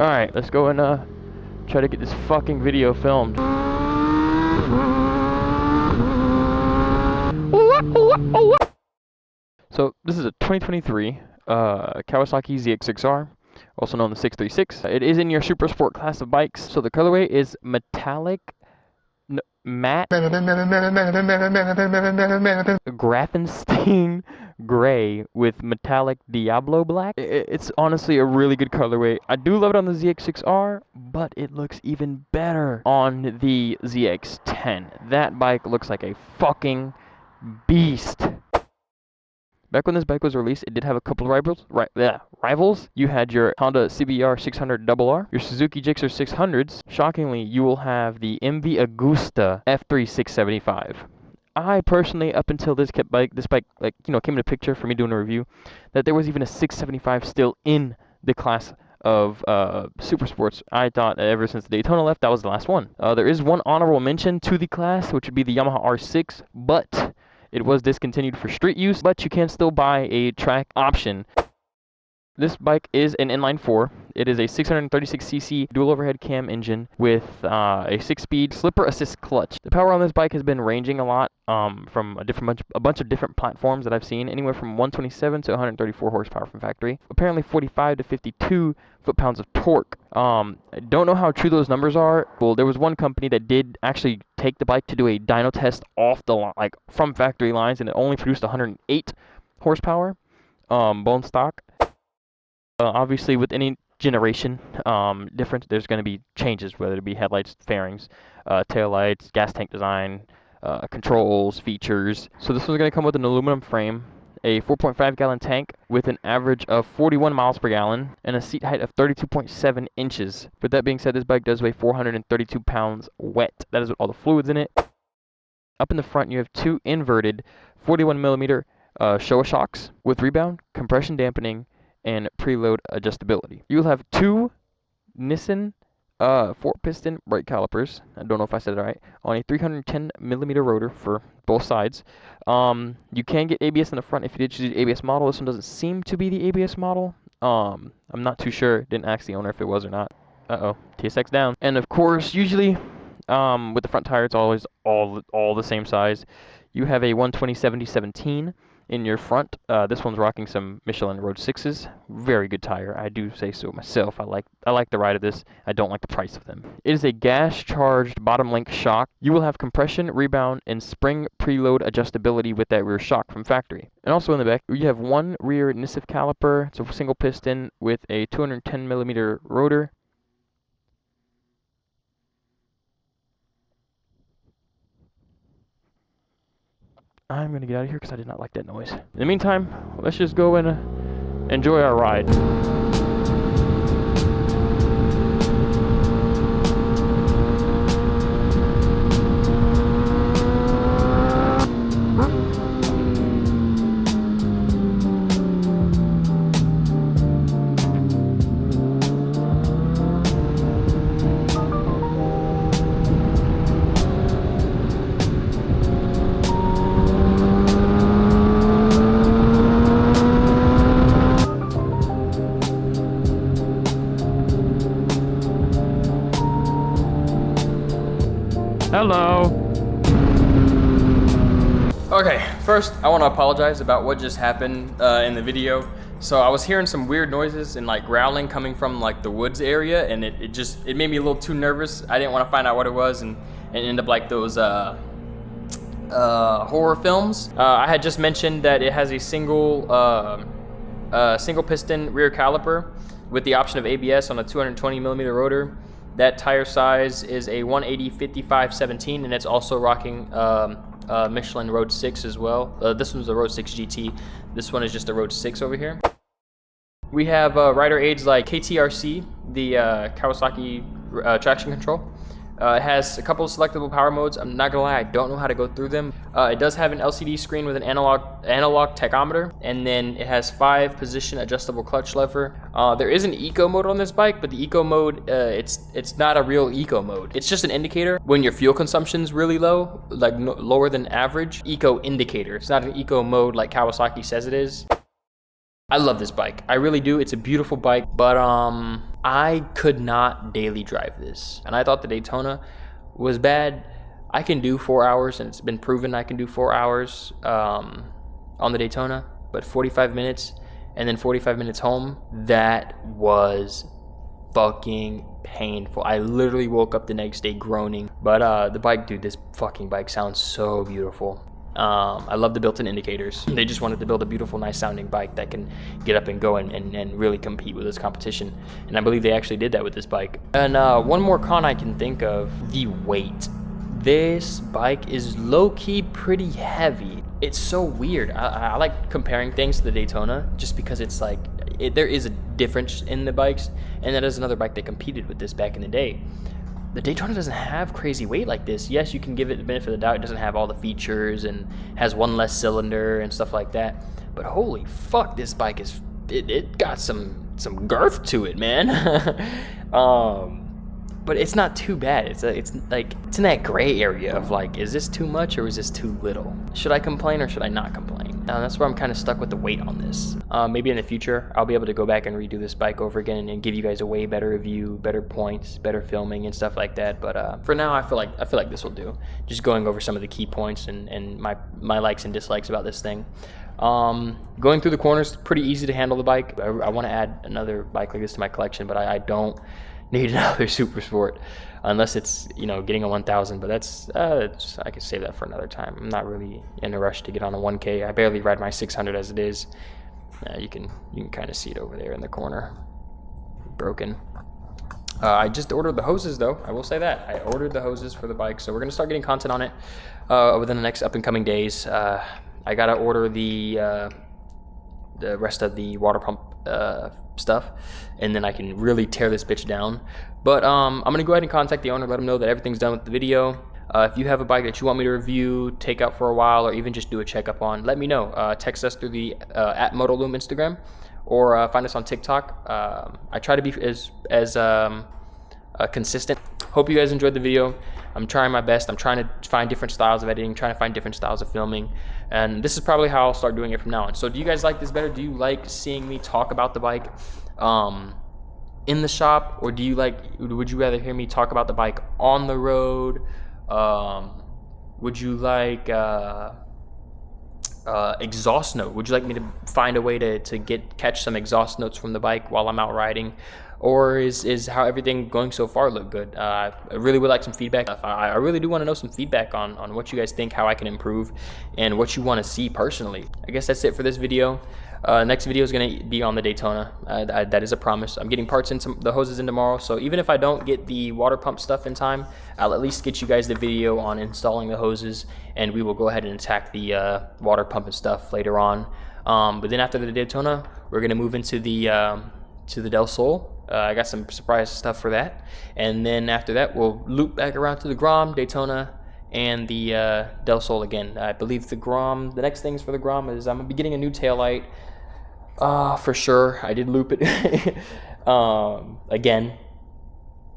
Alright, let's go and try to get this fucking video filmed. So this is a 2023 Kawasaki ZX-6R, also known as 636. It is in your super sport class of bikes. So the colorway is metallic matte Grafenstein gray with metallic Diablo black. It's honestly a really good colorway. I do love it on the ZX-6R, but it looks even better on the ZX-10. That bike looks like a fucking beast. Back when this bike was released, it did have a couple of rivals. You had your Honda CBR 600RR, your Suzuki Gixxer 600s. Shockingly, you will have the MV Agusta F3 675. I personally, up until this bike, came in a picture for me doing a review, that there was even a 675 still in the class of super sports. I thought that ever since the Daytona left, that was the last one. There is one honorable mention to the class, which would be the Yamaha R6, but it was discontinued for street use, but you can still buy a track option. This bike is an inline 4. It is a 636cc dual overhead cam engine with a 6-speed slipper assist clutch. The power on this bike has been ranging a lot from a bunch of different platforms that I've seen, anywhere from 127 to 134 horsepower from factory. Apparently 45 to 52 foot-pounds of torque. I don't know how true those numbers are. Well, there was one company that did actually take the bike to do a dyno test off the line, like from factory lines, and it only produced 108 horsepower, bone stock. Obviously, with any generation difference, there's going to be changes, whether it be headlights, fairings, taillights, gas tank design, controls, features. So this one's going to come with an aluminum frame, a 4.5 gallon tank with an average of 41 miles per gallon, and a seat height of 32.7 inches. With that being said, this bike does weigh 432 pounds wet. That is with all the fluids in it. Up in the front, you have two inverted 41 millimeter Showa shocks with rebound, compression dampening, and preload adjustability. You'll have two Nissan 4-piston brake calipers. I don't know if I said it right. On a 310 millimeter rotor for both sides. You can get ABS in the front if you did choose the ABS model. This one doesn't seem to be the ABS model. I'm not too sure. Didn't ask the owner if it was or not. Uh-oh. TSX down. And of course, usually with the front tire, it's always all the same size. You have a 120/70/17 in your front. This one's rocking some Michelin Road 6s. Very good tire. I do say so myself. I like the ride of this. I don't like the price of them. It is a gas-charged bottom link shock. You will have compression, rebound, and spring preload adjustability with that rear shock from factory. And also in the back, you have one rear Nissan caliper. It's a single piston with a 210 millimeter rotor. I'm going to get out of here because I did not like that noise. In the meantime, let's just go and enjoy our ride. Hello. Okay, first I want to apologize about what just happened in the video. So I was hearing some weird noises and like growling coming from like the woods area, and it made me a little too nervous. I didn't want to find out what it was and end up like those horror films. I had just mentioned that it has a single piston rear caliper with the option of ABS on a 220 millimeter rotor. That tire size is a 180/55/17, and it's also rocking Michelin Road 6 as well. This one's the Road 6 GT. This one is just the Road 6 over here. We have rider aids like KTRC, the Kawasaki traction control. It has a couple of selectable power modes. I'm not gonna lie, I don't know how to go through them. It does have an LCD screen with an analog tachometer, and then it has 5-position adjustable clutch lever. There is an eco mode on this bike, but the eco mode, it's not a real eco mode. It's just an indicator when your fuel consumption's really low, like lower than average. Eco indicator. It's not an eco mode like Kawasaki says it is. I love this bike. I really do. It's a beautiful bike, but I could not daily drive this. And I thought the Daytona was bad. I can do 4 hours, and it's been proven I can do 4 hours on the Daytona, but 45 minutes and then 45 minutes home, that was fucking painful. I literally woke up the next day groaning. But the bike, dude, this fucking bike sounds so beautiful. I love the built-in indicators. They just wanted to build a beautiful, nice sounding bike that can get up and go and really compete with this competition. And I believe they actually did that with this bike. And one more con I can think of, the weight. This bike is low-key pretty heavy. It's so weird. I like comparing things to the Daytona just because it's like, there is a difference in the bikes, and that is another bike that competed with this back in the day. The Daytona doesn't have crazy weight like this. Yes, you can give it the benefit of the doubt. It doesn't have all the features and has one less cylinder and stuff like that. But holy fuck, this bike is, it got some girth to it, man. But it's not too bad. It's in that gray area of like, is this too much or is this too little? Should I complain or should I not complain? That's where I'm kind of stuck with the weight on this. Maybe in the future, I'll be able to go back and redo this bike over again and give you guys a way better review, better points, better filming and stuff like that. But for now, I feel like this will do. Just going over some of the key points and my likes and dislikes about this thing. Going through the corners, pretty easy to handle the bike. I want to add another bike like this to my collection, but I don't need another super sport unless it's, you know, getting a 1000, but that's I could save that for another time. I'm not really in a rush to get on a 1K. I barely ride my 600 as it is. You can kind of see it over there in the corner, broken. I just ordered the hoses though. I will say that I ordered the hoses for the bike, so we're gonna start getting content on it within the next up and coming days. I gotta order the rest of the water pump stuff, and then I can really tear this bitch down. But I'm gonna go ahead and contact the owner, let him know that everything's done with the video. If you have a bike that you want me to review, take out for a while, or even just do a checkup on, let me know. Text us through the @MotoLoom Instagram, or find us on TikTok. I try to be as consistent. Hope you guys enjoyed the video. I'm trying my best. I'm trying to find different styles of editing, trying to find different styles of filming, and this is probably how I'll start doing it from now on. So do you guys like this better? Do you like seeing me talk about the bike in the shop, or would you rather hear me talk about the bike on the road? Would you like exhaust note? Would you like me to find a way to catch some exhaust notes from the bike while I'm out riding? Or is how everything going so far look good? I really would like some feedback. I really do want to know some feedback on what you guys think, how I can improve, and what you want to see personally. I guess that's it for this video. Next video is going to be on the Daytona. That is a promise. I'm getting parts into the hoses in tomorrow, so even if I don't get the water pump stuff in time, I'll at least get you guys the video on installing the hoses, and we will go ahead and attack the water pump and stuff later on. But then after the Daytona, we're going to move into the Del Sol. I got some surprise stuff for that, and then after that we'll loop back around to the Grom, Daytona, and the Del Sol again. I believe the next things for the Grom is I'm gonna be getting a new taillight for sure. I did loop it again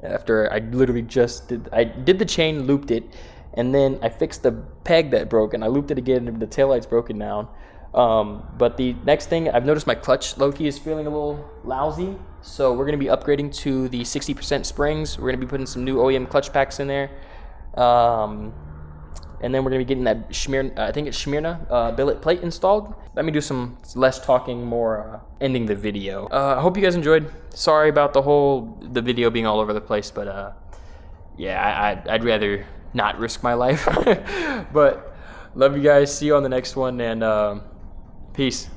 after I literally just did the chain, looped it, and then I fixed the peg that broke, and I looped it again, and the taillight's broken now. But the next thing, I've noticed my clutch low-key is feeling a little lousy, so we're going to be upgrading to the 60% springs. We're going to be putting some new OEM clutch packs in there, and then we're going to be getting that Smyrna billet plate installed. Let me do some less talking, more ending the video. I hope you guys enjoyed. Sorry about the video being all over the place, but yeah, I'd rather not risk my life. But love you guys. See you on the next one, and peace.